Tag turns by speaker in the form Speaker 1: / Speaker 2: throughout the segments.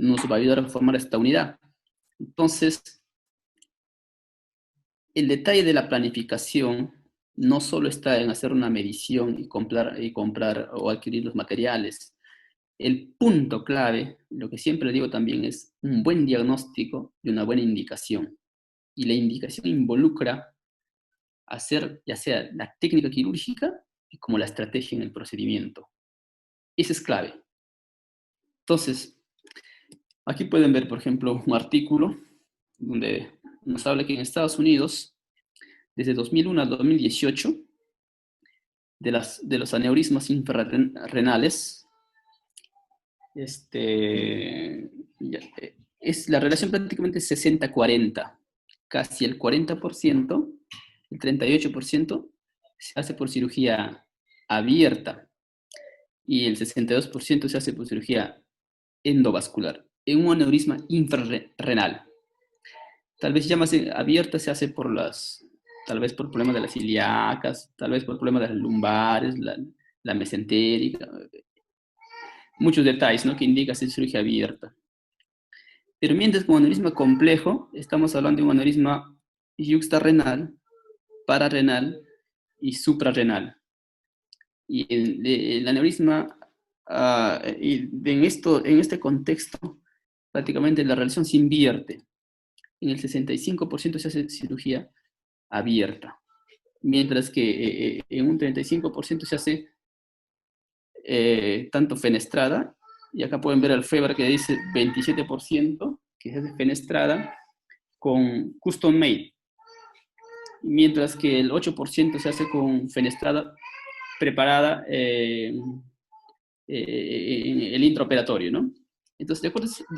Speaker 1: nos va a ayudar a formar esta unidad. Entonces, el detalle de la planificación no solo está en hacer una medición y comprar o adquirir los materiales. El punto clave, lo que siempre digo también, es un buen diagnóstico y una buena indicación. Y la indicación involucra hacer ya sea la técnica quirúrgica como la estrategia en el procedimiento. Esa es clave. Entonces, aquí pueden ver, por ejemplo, un artículo donde nos habla que en Estados Unidos, desde 2001 al 2018, de los aneurismas infrarrenales, es la relación prácticamente 60-40. Casi el 40%, el 38% se hace por cirugía abierta y el 62% se hace por cirugía endovascular en un aneurisma infrarrenal. Tal vez ya más abierta se hace tal vez por problemas de las ilíacas, tal vez por problemas de las lumbares, la mesentérica, muchos detalles, ¿no? Que indica hacer cirugía abierta. Pero mientras con un aneurisma complejo, estamos hablando de un aneurisma yuxtarrenal, pararrenal y suprarrenal. Y el aneurisma, en este contexto, prácticamente la relación se invierte. En el 65% se hace cirugía abierta, mientras que en un 35% se hace tanto fenestrada, y acá pueden ver al FEBR que dice 27% que se hace fenestrada con custom made, mientras que el 8% se hace con fenestrada preparada en el intraoperatorio, ¿no? Entonces, de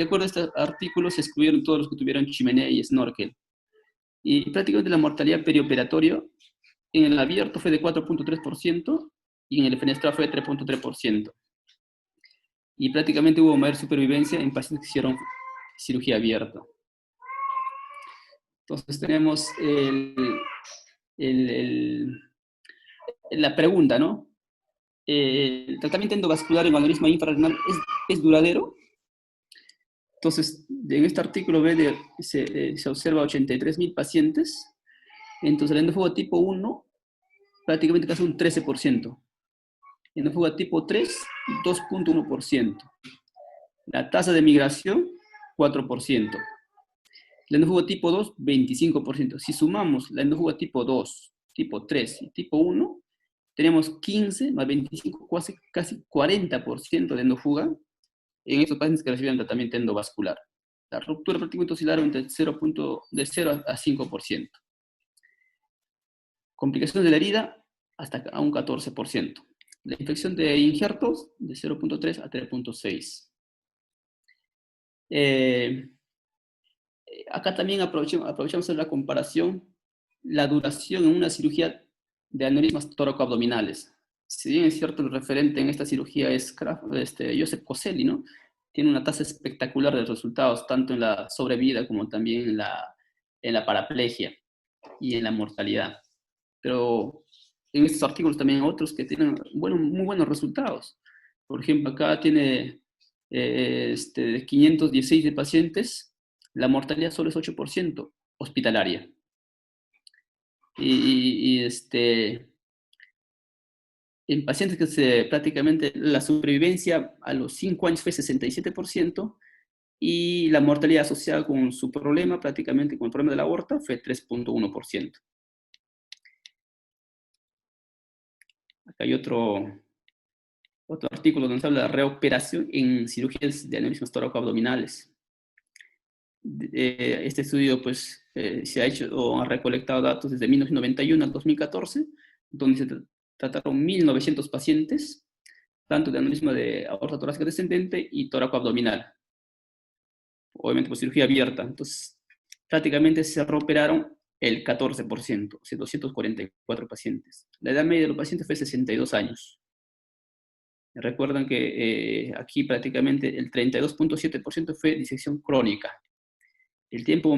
Speaker 1: acuerdo a este artículo, se excluyeron todos los que tuvieron chimenea y snorkel. Y prácticamente la mortalidad perioperatoria en el abierto fue de 4.3% y en el fenestrado fue de 3.3%. Y prácticamente hubo mayor supervivencia en pacientes que hicieron cirugía abierta. Entonces tenemos la pregunta, ¿no? ¿El tratamiento endovascular en aneurisma infrarrenal es duradero? Entonces, en este artículo se observa 83.000 pacientes. Entonces, el endofuga tipo 1 prácticamente casi un 13%. Endofuga tipo 3, 2.1%. La tasa de migración, 4%. La endofuga tipo 2, 25%. Si sumamos la endofuga tipo 2, tipo 3 y tipo 1, tenemos 15 más 25, casi 40% de endofuga en estos pacientes que reciben tratamiento endovascular. La ruptura prácticamente oscilaron entre de 0 a 5%. Complicaciones de la herida, hasta a un 14%. La infección de injertos, de 0.3 a 3.6. Acá también aprovechamos la comparación, la duración en una cirugía de aneurismas toracoabdominales. Si bien es cierto, el referente en esta cirugía es Joseph Coselli, ¿no? Tiene una tasa espectacular de resultados, tanto en la sobrevida como también en la paraplegia y en la mortalidad. Pero en estos artículos también hay otros que tienen muy buenos resultados. Por ejemplo, acá tiene de 516 de pacientes, la mortalidad solo es 8% hospitalaria. En pacientes que prácticamente la supervivencia a los 5 años fue 67% y la mortalidad asociada con su problema, prácticamente con el problema de la aorta, fue 3.1%. Acá hay otro artículo donde se habla de reoperación en cirugías de aneurismas toracoabdominales. Este estudio pues, se ha hecho o ha recolectado datos desde 1991 al 2014, donde se trataron 1.900 pacientes, tanto de aneurisma de aorta torácica descendente y toracoabdominal, obviamente por cirugía abierta. Entonces, prácticamente se reoperaron el 14%, o sea, 244 pacientes. La edad media de los pacientes fue 62 años. Recuerdan que aquí prácticamente el 32.7% fue disección crónica. El tiempo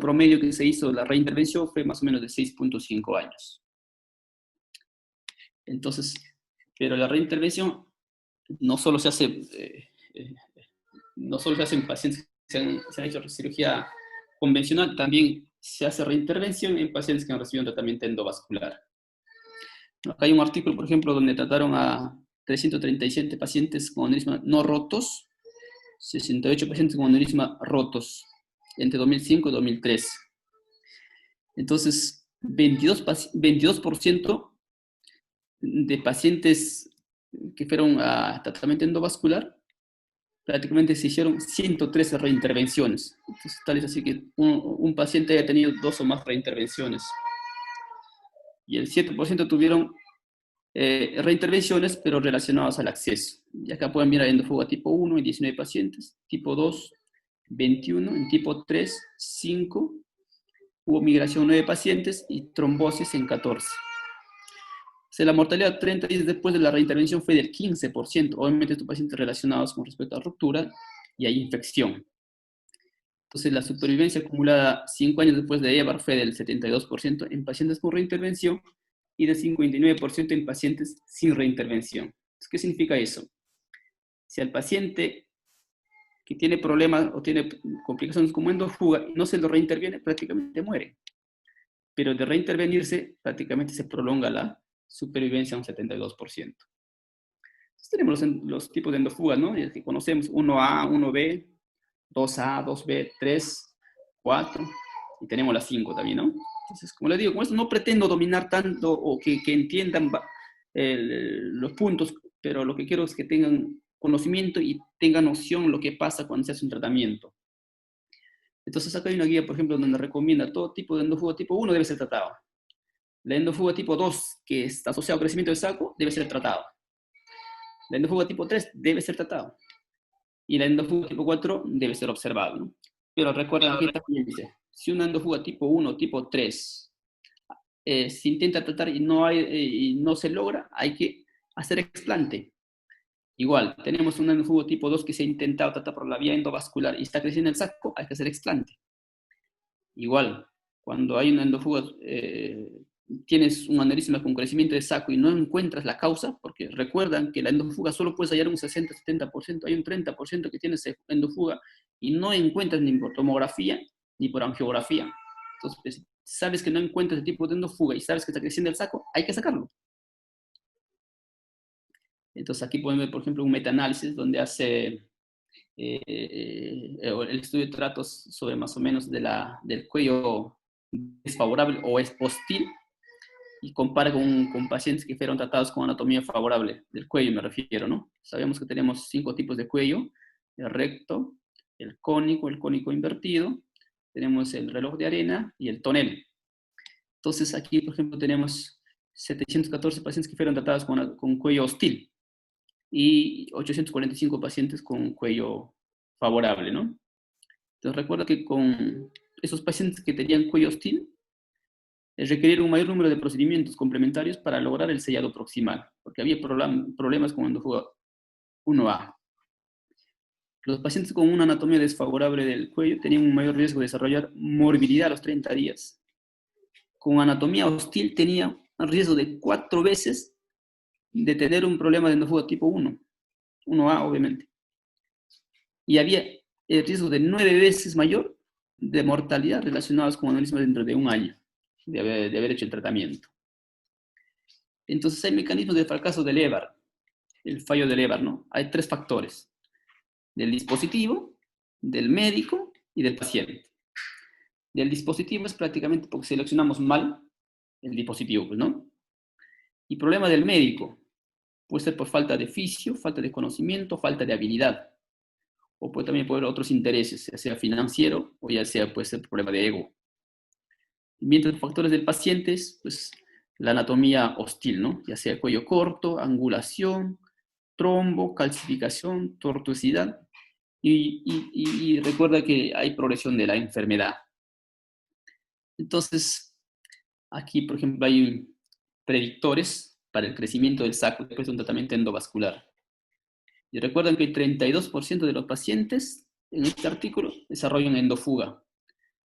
Speaker 1: promedio que se hizo la reintervención fue más o menos de 6.5 años. Entonces, pero la reintervención no solo se hace no solo se hace en pacientes que se han hecho cirugía convencional, también se hace reintervención en pacientes que han recibido un tratamiento endovascular. Acá hay un artículo, por ejemplo, donde trataron a 337 pacientes con aneurisma no rotos, 68 pacientes con aneurisma rotos, entre 2005 y 2003. Entonces, 22% de pacientes que fueron a tratamiento endovascular, prácticamente se hicieron 113 reintervenciones. Entonces, tal es así que un paciente haya tenido 2 o más reintervenciones. Y el 7% tuvieron reintervenciones, pero relacionadas al acceso. Y acá pueden mirar endofuga tipo 1 en 19 pacientes, tipo 2, 21, en tipo 3, 5, hubo migración en 9 pacientes y trombosis en 14. O sea, la mortalidad 30 días después de la reintervención fue del 15%. Obviamente estos pacientes relacionados con respecto a ruptura y a infección. Entonces la supervivencia acumulada 5 años después de EVAR fue del 72% en pacientes con reintervención y del 59% en pacientes sin reintervención. Entonces, ¿qué significa eso? Si al paciente que tiene problemas o tiene complicaciones como endofuga y no se lo reinterviene, prácticamente muere. Pero de reintervenirse, prácticamente se prolonga la supervivencia a un 72%. Entonces tenemos los tipos de endofuga, ¿no? Que conocemos 1A, 1B, 2A, 2B, 3, 4, y tenemos las 5 también, ¿no? Entonces, como les digo, con esto no pretendo dominar tanto o que entiendan los puntos, pero lo que quiero es que tengan conocimiento y tengan noción de lo que pasa cuando se hace un tratamiento. Entonces acá hay una guía, por ejemplo, donde recomienda todo tipo de endofuga tipo 1 debe ser tratado. La endofuga tipo 2, que está asociado al crecimiento del saco, debe ser tratado. La endofuga tipo 3 debe ser tratado. Y la endofuga tipo 4 debe ser observado, ¿no? Pero recuerden, aquí también dice, si una endofuga tipo 1, tipo 3, se intenta tratar y no se logra, hay que hacer explante. Igual, tenemos un endofugo tipo 2 que se ha intentado tratar por la vía endovascular y está creciendo el saco, hay que hacer explante. Igual, cuando hay una endofuga, tienes un aneurisma con crecimiento de saco y no encuentras la causa, porque recuerdan que la endofuga solo puedes hallar un 60-70%, hay un 30% que tiene endofuga y no encuentras ni por tomografía ni por angiografía. Entonces, pues, sabes que no encuentras el tipo de endofuga y sabes que está creciendo el saco, hay que sacarlo. Entonces aquí pueden ver, por ejemplo, un metaanálisis donde hace el estudio de tratos sobre más o menos del cuello desfavorable o es hostil y compara con pacientes que fueron tratados con anatomía favorable del cuello, me refiero, ¿no? Sabemos que tenemos 5 tipos de cuello: el recto, el cónico invertido, tenemos el reloj de arena y el tonel. Entonces aquí, por ejemplo, tenemos 714 pacientes que fueron tratados con cuello hostil y 845 pacientes con cuello favorable, ¿no? Entonces recuerda que con esos pacientes que tenían cuello hostil, requerir un mayor número de procedimientos complementarios para lograr el sellado proximal, porque había problemas con endofuga 1A. Los pacientes con una anatomía desfavorable del cuello tenían un mayor riesgo de desarrollar morbilidad a los 30 días. Con anatomía hostil tenía un riesgo de 4 veces de tener un problema de endofuga tipo 1, 1A obviamente. Y había el riesgo de 9 veces mayor de mortalidad relacionados con aneurismas dentro de un año de haber hecho el tratamiento. Entonces hay mecanismos de fracaso del EVAR, el fallo del EVAR, ¿no? Hay 3 factores: del dispositivo, del médico y del paciente. Del dispositivo es prácticamente porque seleccionamos mal el dispositivo, pues, ¿no? Y problema del médico puede ser por falta de fisio, falta de conocimiento, falta de habilidad. O puede también por otros intereses, ya sea financiero o ya sea puede ser problema de ego. Mientras los factores del paciente, pues la anatomía hostil, ¿no? Ya sea cuello corto, angulación, trombo, calcificación, tortuosidad. Y recuerda que hay progresión de la enfermedad. Entonces, aquí, por ejemplo, hay predictores para el crecimiento del saco después de un tratamiento endovascular. Y recuerden que el 32% de los pacientes en este artículo desarrollan endofuga.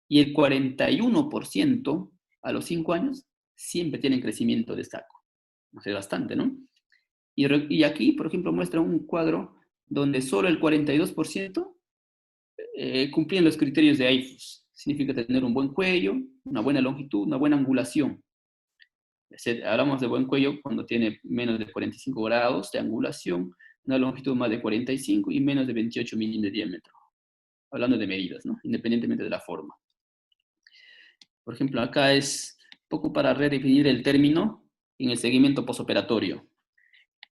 Speaker 1: Y el 41% a los 5 años siempre tienen crecimiento de saco. O sea, bastante, ¿no? Y aquí, por ejemplo, muestra un cuadro donde solo el 42% cumplían los criterios de AIFUS. Significa tener un buen cuello, una buena longitud, una buena angulación. Hablamos de buen cuello cuando tiene menos de 45 grados de angulación, una longitud más de 45 y menos de 28 milímetros de diámetro. Hablando de medidas, ¿no? Independientemente de la forma. Por ejemplo, acá es poco para redefinir el término en el seguimiento posoperatorio.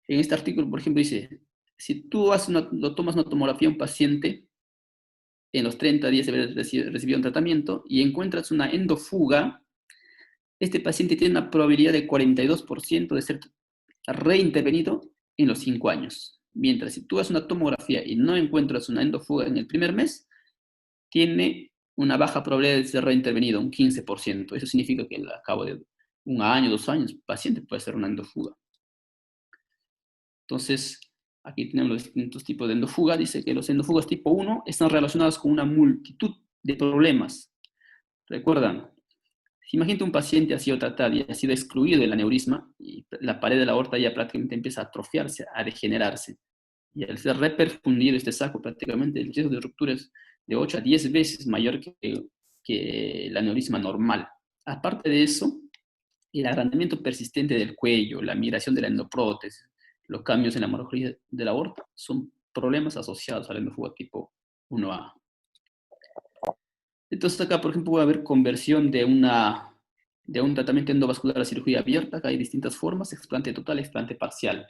Speaker 1: En este artículo, por ejemplo, dice, si tú tomas una tomografía a un paciente en los 30 días de haber recibido un tratamiento y encuentras una endofuga, este paciente tiene una probabilidad de 42% de ser reintervenido en los 5 años. Mientras si tú haces una tomografía y no encuentras una endofuga en el primer mes, tiene una baja probabilidad de ser reintervenido, un 15%. Eso significa que al cabo de un año, 2 años, el paciente puede hacer una endofuga. Entonces, aquí tenemos los distintos tipos de endofuga. Dice que los endofugas tipo 1 están relacionados con una multitud de problemas. Recuerdan, si imagínate un paciente ha sido tratado y ha sido excluido del aneurisma y la pared de la aorta ya prácticamente empieza a atrofiarse, a degenerarse. Y al ser reperfundido este saco, prácticamente el riesgo de ruptura es de 8 a 10 veces mayor que el aneurisma normal. Aparte de eso, el agrandamiento persistente del cuello, la migración de la endoprótesis, los cambios en la morfología de la aorta son problemas asociados al endofuga tipo 1A. Entonces acá, por ejemplo, va a haber conversión de un tratamiento endovascular a cirugía abierta. Acá hay distintas formas, explante total, explante parcial.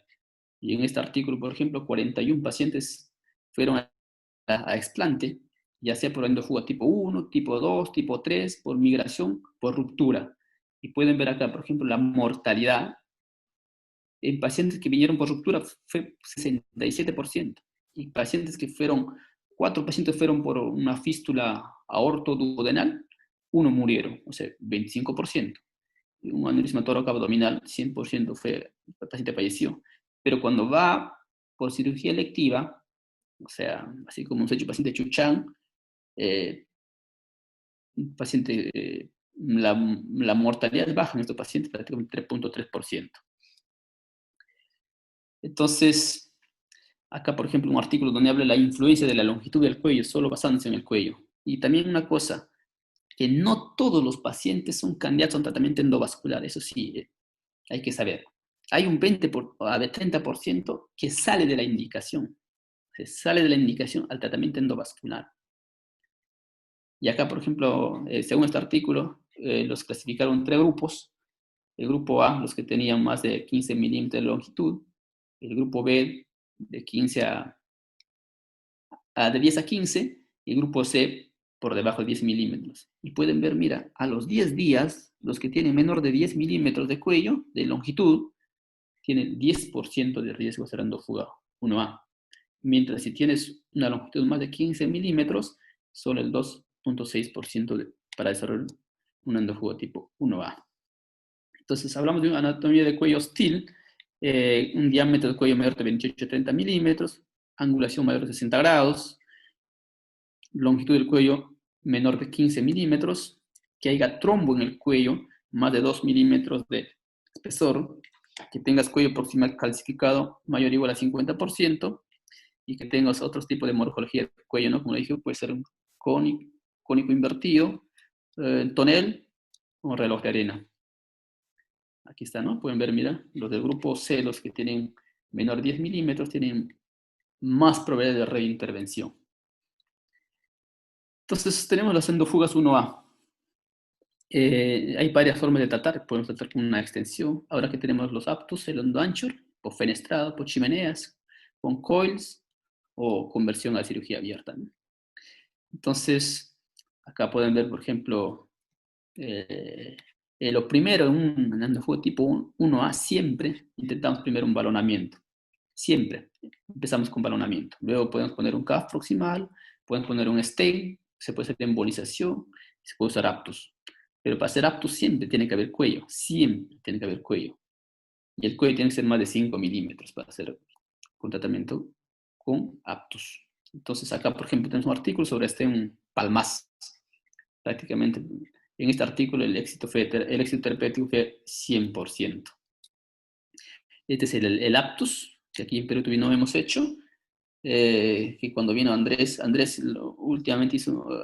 Speaker 1: Y en este artículo, por ejemplo, 41 pacientes fueron a explante, ya sea por endofuga tipo 1, tipo 2, tipo 3, por migración, por ruptura. Y pueden ver acá, por ejemplo, la mortalidad en pacientes que vinieron por ruptura fue 67%. Y pacientes que fueron, 4 pacientes fueron por una fístula aortoduodenal, 1 murieron, o sea, 25%. Y un aneurisma tóraco-abdominal, 100% fue, el paciente falleció. Pero cuando va por cirugía electiva, o sea, así como hemos hecho paciente Chuchán, paciente, la mortalidad es baja en estos pacientes, prácticamente 3.3%. Entonces, acá, por ejemplo, un artículo donde habla de la influencia de la longitud del cuello, solo basándose en el cuello. Y también una cosa, que no todos los pacientes son candidatos a un tratamiento endovascular, eso sí, hay que saber. Hay un 30% que sale de la indicación, se sale de la indicación al tratamiento endovascular. Y acá, por ejemplo, según este artículo, los clasificaron en 3 grupos. El grupo A, los que tenían más de 15 milímetros de longitud. El grupo B, de 15 de 10 a 15. Y el grupo C, por debajo de 10 milímetros. Y pueden ver, mira, a los 10 días, los que tienen menor de 10 milímetros de cuello, de longitud, tienen 10% de riesgo de ser endofuga 1A. Mientras si tienes una longitud más de 15 milímetros, solo el 2.6% para desarrollar un endofuga tipo 1A. Entonces, hablamos de una anatomía de cuello hostil, un diámetro de cuello mayor de 28 a 30 milímetros, angulación mayor de 60 grados, longitud del cuello menor de 15 milímetros, que haya trombo en el cuello, más de 2 milímetros de espesor, que tengas cuello proximal calcificado mayor o igual a 50%, y que tengas otros tipos de morfología del cuello, ¿no? Como dije, puede ser un cónico invertido, tonel o reloj de arena. Aquí está, ¿no? Pueden ver, mira, los del grupo C, los que tienen menor de 10 milímetros, tienen más probabilidad de reintervención. Entonces, tenemos las endofugas 1A. Hay varias formas de tratar. Podemos tratar con una extensión. Ahora que tenemos los aptus, el endoanchor, por fenestrado, por chimeneas, con coils o conversión a cirugía abierta, ¿no? Entonces, acá pueden ver, por ejemplo, lo primero en un endofuga tipo 1A, siempre intentamos primero un balonamiento. Siempre empezamos con balonamiento. Luego podemos poner un CAF proximal, podemos poner un stent, se puede hacer embolización, se puede usar aptus. Pero para hacer aptus siempre tiene que haber cuello, siempre tiene que haber cuello. Y el cuello tiene que ser más de 5 milímetros para hacer un tratamiento con aptus. Entonces acá, por ejemplo, tenemos un artículo sobre un palmas. Prácticamente en este artículo el éxito terapéutico fue 100%. Este es el aptus, que aquí en Perú todavía no hemos hecho. que cuando vino Andrés últimamente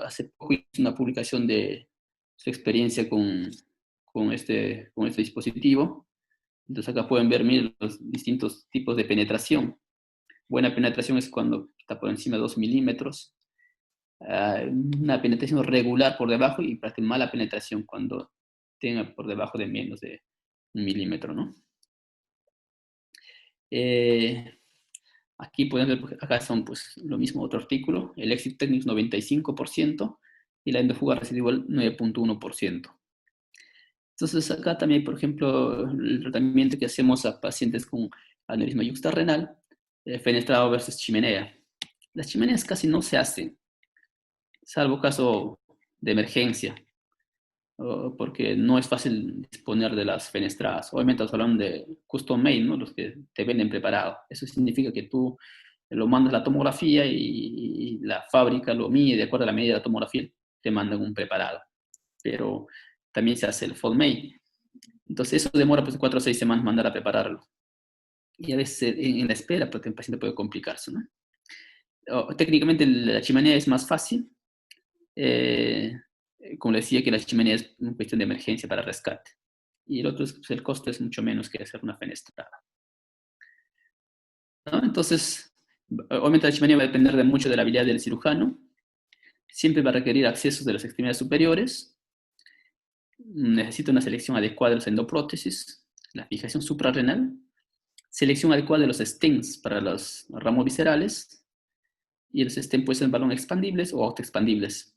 Speaker 1: hace poco hizo una publicación de su experiencia con este dispositivo. Entonces acá pueden ver, miren, los distintos tipos de penetración. Buena penetración es cuando está por encima de 2 milímetros. Una penetración regular por debajo y prácticamente mala penetración cuando tenga por debajo de menos de 1 milímetro, ¿no? Aquí pueden ver, pues, acá son pues lo mismo, otro artículo, el éxito técnico es 95% y la endofuga residual 9,1%. Entonces acá también, por ejemplo, el tratamiento que hacemos a pacientes con aneurisma yuxtarrenal, fenestrado versus chimenea. Las chimeneas casi no se hacen, salvo caso de emergencia, porque no es fácil disponer de las fenestradas. Obviamente estamos hablando de custom made, ¿no? Los que te venden preparado. Eso significa que tú lo mandas a la tomografía y la fábrica lo mide de acuerdo a la medida de la tomografía, te mandan un preparado. Pero también se hace el full made. Entonces eso demora pues 4 o 6 semanas mandar a prepararlo. Y a veces en la espera porque el paciente puede complicarse, ¿no? Técnicamente la chimenea es más fácil. Como le decía, que la chimenea es una cuestión de emergencia para rescate. Y el otro es, pues, el costo es mucho menos que hacer una fenestrada, ¿no? Entonces, obviamente la chimenea va a depender de mucho de la habilidad del cirujano. Siempre va a requerir accesos de las extremidades superiores. Necesita una selección adecuada de los endoprótesis, la fijación suprarrenal, selección adecuada de los stents para los ramos viscerales, y los stents pueden ser balón expandibles o autoexpandibles.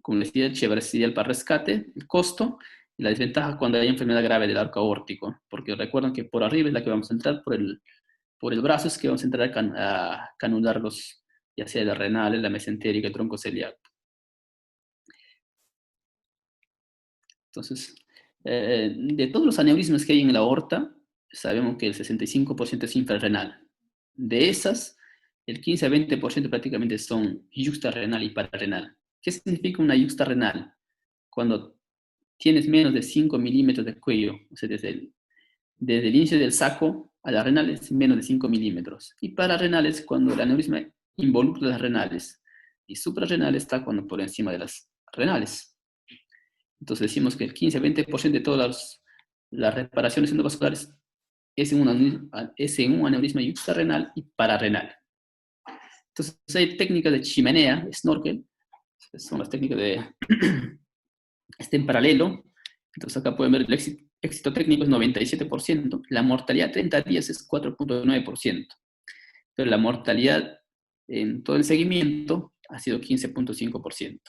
Speaker 1: Como les decía, chévere sería el para rescate, el costo y la desventaja cuando hay enfermedad grave del arco aórtico, porque recuerden que por arriba es la que vamos a entrar, por el brazo es que vamos a entrar a canular los, ya sea la renal, la mesentérica, el tronco celíaco. Entonces, de todos los aneurismas que hay en la aorta, sabemos que el 65% es infrarrenal. De esas, el 15 a 20% prácticamente son yuxtarrenal y pararrenal. ¿Qué significa una yuxtarrenal? Cuando tienes menos de 5 milímetros de cuello, o sea, desde el inicio del saco a las renales, menos de 5 milímetros. Y pararrenales, cuando el aneurisma involucra las renales. Y suprarrenal está cuando por encima de las renales. Entonces decimos que el 15-20% de todas las reparaciones endovasculares es en un aneurisma yuxtarrenal y pararrenal. Entonces hay técnicas de chimenea, snorkel, son las técnicas de en paralelo. Entonces acá pueden ver el éxito técnico es 97%, la mortalidad 30 días es 4,9%, pero la mortalidad en todo el seguimiento ha sido 15,5%.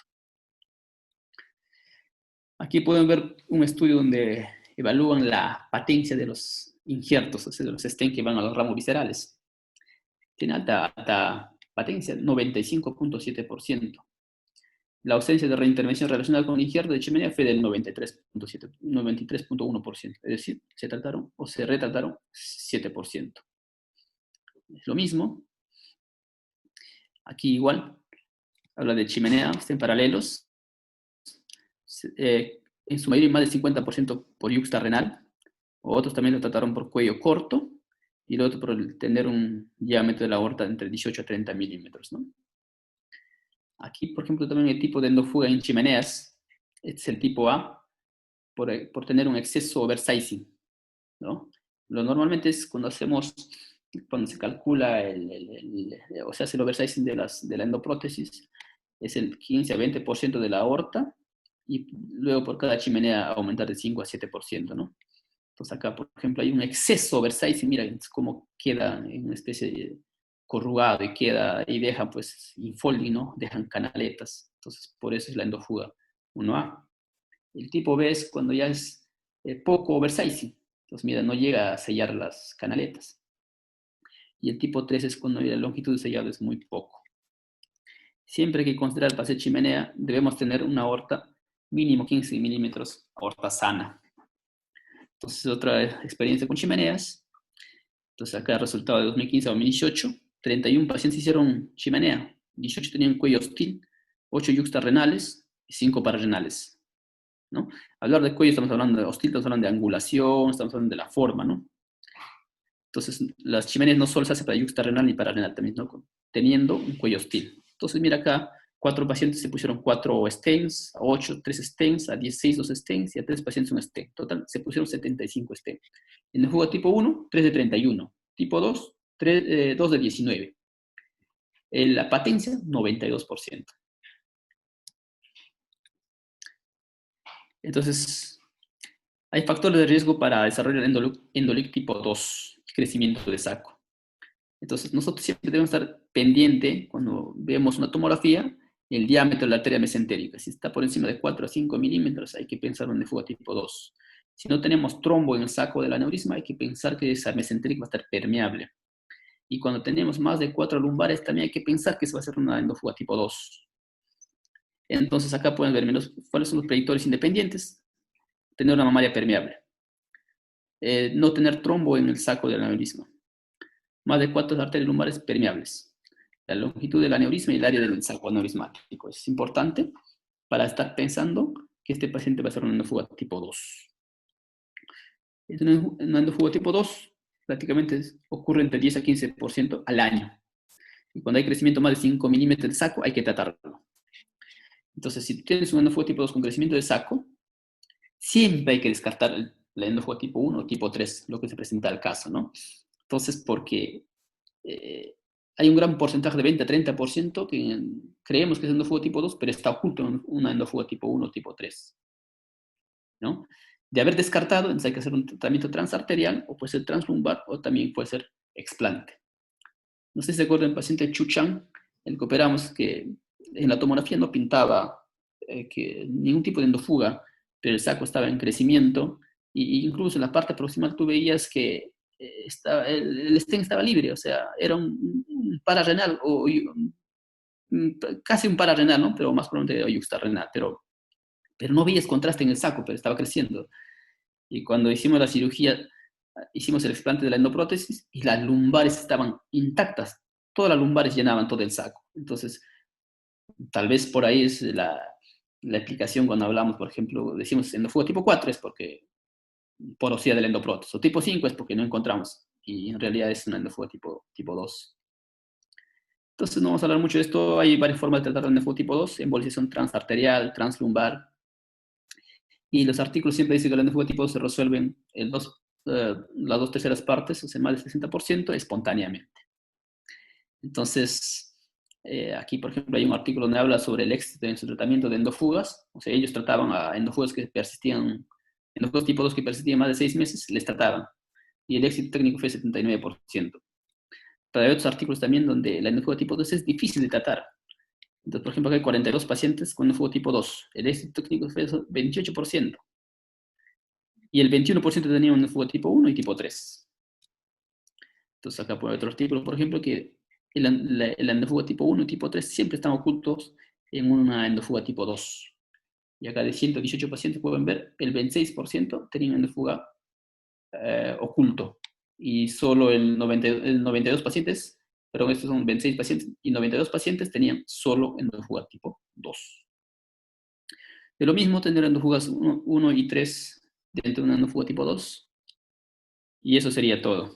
Speaker 1: Aquí pueden ver un estudio donde evalúan la patencia de los injertos, o sea, de los stents que van a los ramos viscerales. Tiene alta patencia, 95,7%. La ausencia de reintervención relacionada con el injerto de chimenea fue del 93,7, 93,1%. Es decir, se trataron o se retrataron 7%. Es lo mismo. Aquí igual, habla de chimenea, estén paralelos. En su mayoría más del 50% por yuxtarrenal. Otros también lo trataron por cuello corto y el otro por tener un diámetro de la aorta entre 18 a 30 milímetros, ¿no? Aquí, por ejemplo, también el tipo de endofuga en chimeneas es el tipo A, por tener un exceso oversizing, ¿no? Lo normalmente es cuando se calcula o se hace el oversizing de la endoprótesis, es el 15 a 20% de la aorta y luego por cada chimenea aumentar de 5 a 7%, ¿no? Entonces acá, por ejemplo, hay un exceso oversizing, mira cómo queda en una especie de corrugado y queda y deja pues infolding, ¿no? Dejan canaletas. Entonces por eso es la endofuga 1A. El tipo B es cuando ya es poco oversizing. Entonces mira, no llega a sellar las canaletas. Y el tipo 3 es cuando la longitud de sellado es muy poco. Siempre que considerar para hacer chimenea, debemos tener una aorta mínimo 15 milímetros, aorta sana. Entonces otra experiencia con chimeneas. Entonces acá el resultado de 2015 a 2018, 31 pacientes hicieron chimenea, 18 tenían cuello hostil, 8 yuxtarrenales y 5 pararrenales, ¿no? Hablar de cuello estamos hablando de hostil, estamos hablando de angulación, estamos hablando de la forma, ¿no? Entonces, las chimeneas no solo se hacen para yuxtarrenal ni para renal también, ¿no? Teniendo un cuello hostil. Entonces, mira acá, 4 pacientes se pusieron 4 stents, a 8, 3 stents, a 16, 2 stents, y a 3 pacientes un stent. Total, se pusieron 75 stents. En el juego tipo 1, 3 de 31. Tipo 2, 2 de 19. La patencia, 92%. Entonces, hay factores de riesgo para desarrollar endolic tipo 2, crecimiento de saco. Entonces, nosotros siempre debemos estar pendiente cuando vemos una tomografía, el diámetro de la arteria mesentérica. Si está por encima de 4 a 5 milímetros, hay que pensar en fuga tipo 2. Si no tenemos trombo en el saco del aneurisma, hay que pensar que esa mesentérica va a estar permeable. Y cuando tenemos más de 4 lumbares, también hay que pensar que se va a hacer una endofuga tipo 2. Entonces, acá pueden ver menos cuáles son los predictores independientes. Tener una mamaria permeable. No tener trombo en el saco del aneurisma. Más de 4 arterias lumbares permeables. La longitud del aneurisma y el área del saco aneurismático. Es importante para estar pensando que este paciente va a ser una endofuga tipo 2. Una endofuga tipo 2 prácticamente ocurre entre 10 a 15% al año. Y cuando hay crecimiento más de 5 milímetros del saco, hay que tratarlo. Entonces, si tienes una endofuga tipo 2 con crecimiento de saco, siempre hay que descartar la endofuga tipo 1 o tipo 3, lo que se presenta al caso, ¿no? Entonces, porque hay un gran porcentaje de 20 a 30% que creemos que es endofuga tipo 2, pero está oculto en una endofuga tipo 1 o tipo 3, ¿no? De haber descartado, entonces hay que hacer un tratamiento transarterial, o puede ser translumbar, o también puede ser explante. No sé si se acuerdan del paciente Chu Chang, el que operamos, que en la tomografía no pintaba que ningún tipo de endofuga, pero el saco estaba en crecimiento, y incluso en la parte proximal tú veías que el stent estaba libre, o sea, era un pararrenal, casi un pararrenal, ¿no? Pero más probablemente yuxtarrenal, pero no veías contraste en el saco, pero estaba creciendo. Y cuando hicimos la cirugía, hicimos el explante de la endoprótesis y las lumbares estaban intactas. Todas las lumbares llenaban todo el saco. Entonces, tal vez por ahí es la explicación cuando hablamos, por ejemplo, decimos endofuga tipo 4 es porque porosidad del endoprótesis, o tipo 5 es porque no encontramos, y en realidad es una endofuga tipo 2. Entonces, no vamos a hablar mucho de esto. Hay varias formas de tratar la endofuga tipo 2, embolización transarterial, translumbar, y los artículos siempre dicen que la endofuga tipo 2 se resuelven en las 2/3 partes, o sea, más del 60%, espontáneamente. Entonces, aquí, por ejemplo, hay un artículo donde habla sobre el éxito en su tratamiento de endofugas. O sea, ellos trataban a endofugas que persistían, endofugas tipo 2 que persistían más de 6 meses, les trataban. Y el éxito técnico fue 79%. Pero hay otros artículos también donde la endofuga tipo 2 es difícil de tratar. Entonces, por ejemplo, hay 42 pacientes con endofuga tipo 2. El éxito técnico fue 28%. Y el 21% tenía un endofuga tipo 1 y tipo 3. Entonces, acá puede haber otro artículo, por ejemplo, que el endofuga tipo 1 y tipo 3 siempre están ocultos en una endofuga tipo 2. Y acá de 118 pacientes pueden ver, el 26% tenían endofuga oculto. Y solo el 92 pacientes, pero estos son 26 pacientes, y 92 pacientes tenían solo endofuga tipo 2. De lo mismo, tener endofugas 1 y 3 dentro de una endofuga tipo 2. Y eso sería todo.